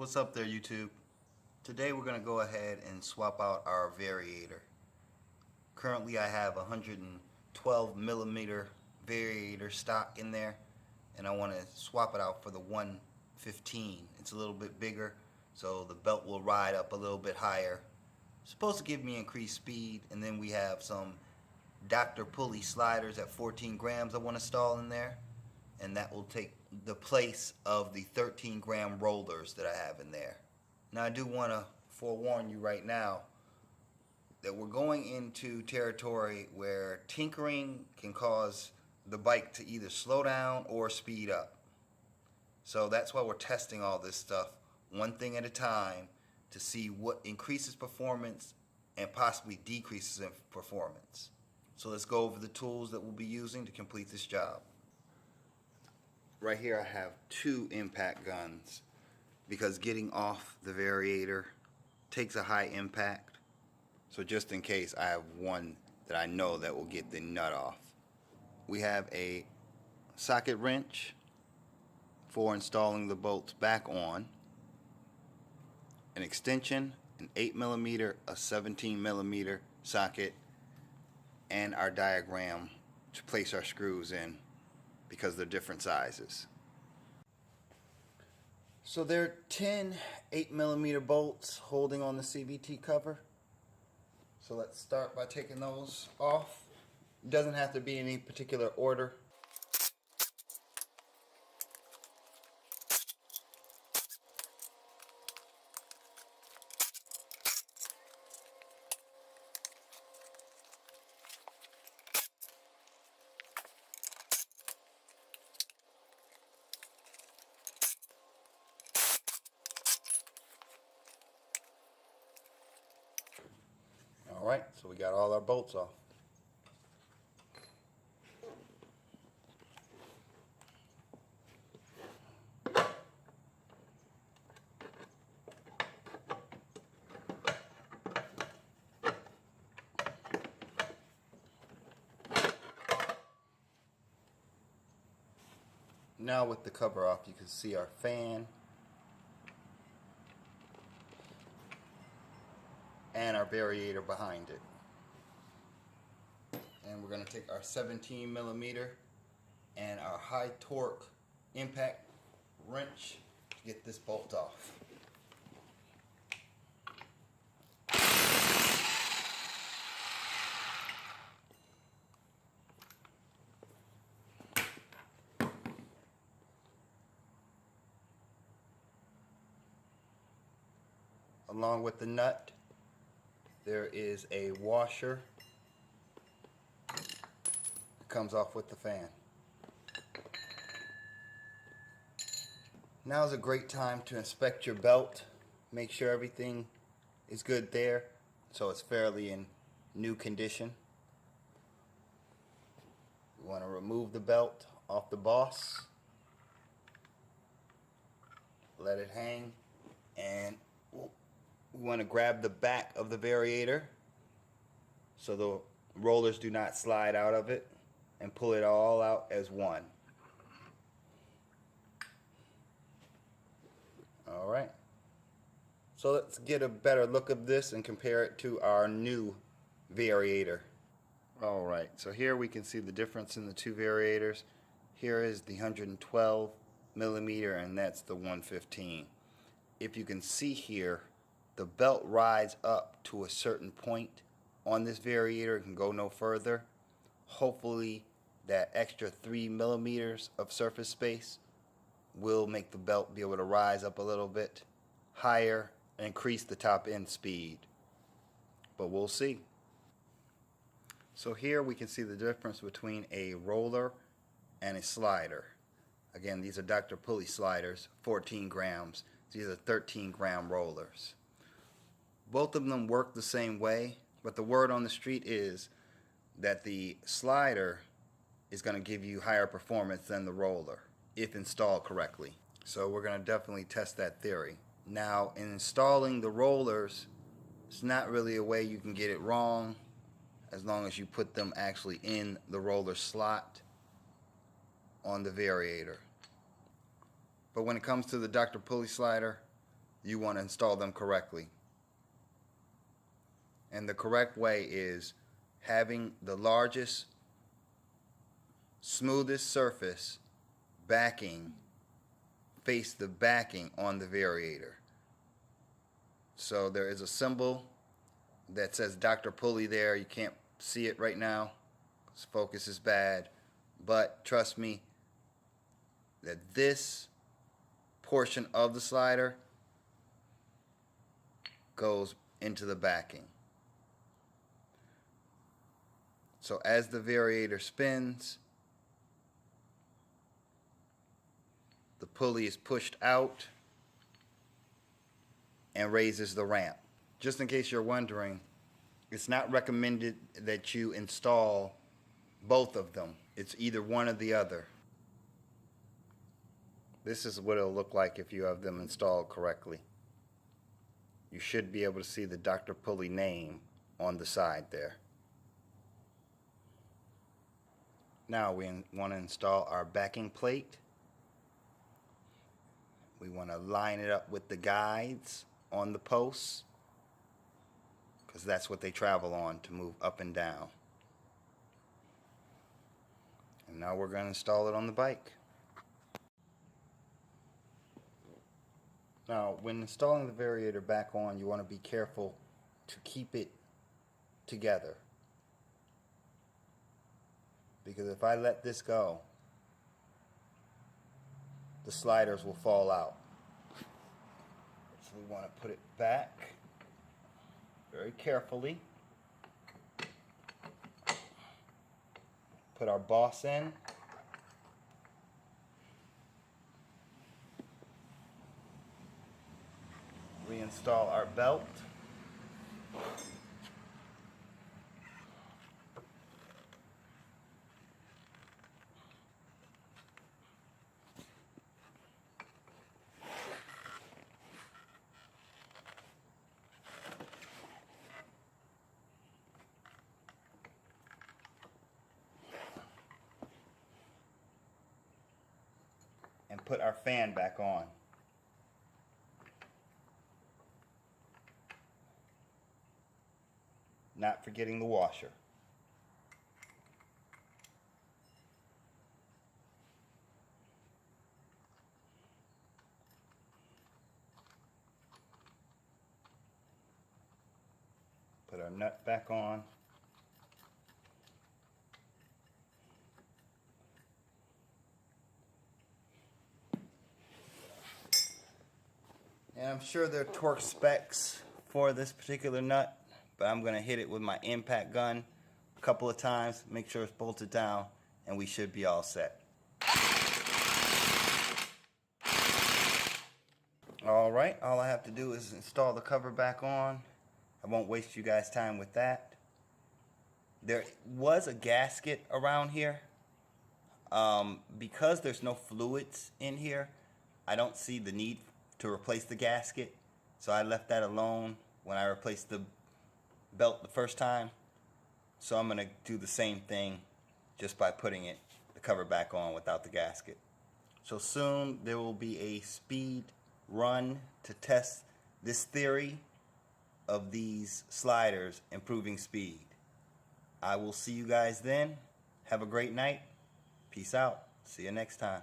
What's up there, YouTube? Today we're going to go ahead and swap out our Variator. Currently I have 112 millimeter Variator stock in there, and I want to swap it out for the 115. It's a little bit bigger, so the belt will ride up a little bit higher. It's supposed to give me increased speed. And then we have some Dr. Pulley sliders at 14 grams I want to install in there, and that will take the place of the 13 gram rollers that I have in there. Now I do want to forewarn you right now that we're going into territory where tinkering can cause the bike to either slow down or speed up. So that's why we're testing all this stuff one thing at a time to see what increases performance and possibly decreases in performance. So let's go over the tools that we'll be using to complete this job. Right here I have two impact guns because getting off the Variator takes a high impact. So just in case, I have one that I know that will get the nut off. We have a socket wrench for installing the bolts back on, an extension, an 8mm, a 17mm socket, and our diagram to place our screws in, because they're different sizes. So there are 10 8mm bolts holding on the CVT cover. So let's start by taking those off. It doesn't have to be in any particular order. Alright, so we got all our bolts off. Now with the cover off, you can see our fan and our Variator behind it. And we're going to take our 17mm and our high torque impact wrench to get this bolt off. Along with the nut, there is a washer that comes off with the fan. Now is a great time to inspect your belt. Make sure everything is good there, so it's fairly in new condition. We want to remove the belt off the boss, let it hang, and we want to grab the back of the Variator so the rollers do not slide out of it, and pull it all out as one. Alright, so let's get a better look of this and compare it to our new Variator. Alright, so here we can see the difference in the two Variators. Here is the 112mm and that's the 115. If you can see here, the belt rides up to a certain point on this Variator. It can go no further. Hopefully that extra 3mm of surface space will make the belt be able to rise up a little bit higher and increase the top end speed. But we'll see. So here we can see the difference between a roller and a slider. Again, these are Dr. Pulley sliders, 14 grams. These are 13 gram rollers. Both of them work the same way, but the word on the street is that the slider is going to give you higher performance than the roller if installed correctly. So we're going to definitely test that theory. Now, in installing the rollers, it's not really a way you can get it wrong as long as you put them actually in the roller slot on the Variator. But when it comes to the Dr. Pulley slider, you want to install them correctly. And the correct way is having the largest, smoothest surface backing face the backing on the variator. So there is a symbol that says Dr. Pulley there. You can't see it right now because focus is bad, but trust me that this portion of the slider goes into the backing. So as the variator spins, the pulley is pushed out and raises the ramp. Just in case you're wondering, it's not recommended that you install both of them. It's either one or the other. This is what it'll look like if you have them installed correctly. You should be able to see the Dr. Pulley name on the side there. Now we want to install our backing plate. We want to line it up with the guides on the posts, because that's what they travel on to move up and down. And now we're going to install it on the bike. Now, when installing the variator back on, you want to be careful to keep it together. Because if I let this go, the sliders will fall out. So we want to put it back very carefully. Put our boss in. Reinstall our belt. And put our fan back on. Not forgetting the washer. Put our nut back on. And I'm sure there are torque specs for this particular nut, but I'm going to hit it with my impact gun a couple of times, make sure it's bolted down, and we should be all set. Alright, all I have to do is install the cover back on. I won't waste you guys' time with that. There was a gasket around here. Because there's no fluids in here, I don't see the need to replace the gasket, so I left that alone when I replaced the belt the first time. So I'm going to do the same thing just by putting the cover back on without the gasket. So soon there will be a speed run to test this theory of these sliders improving speed. I will see you guys then. Have a great night. Peace out. See you next time.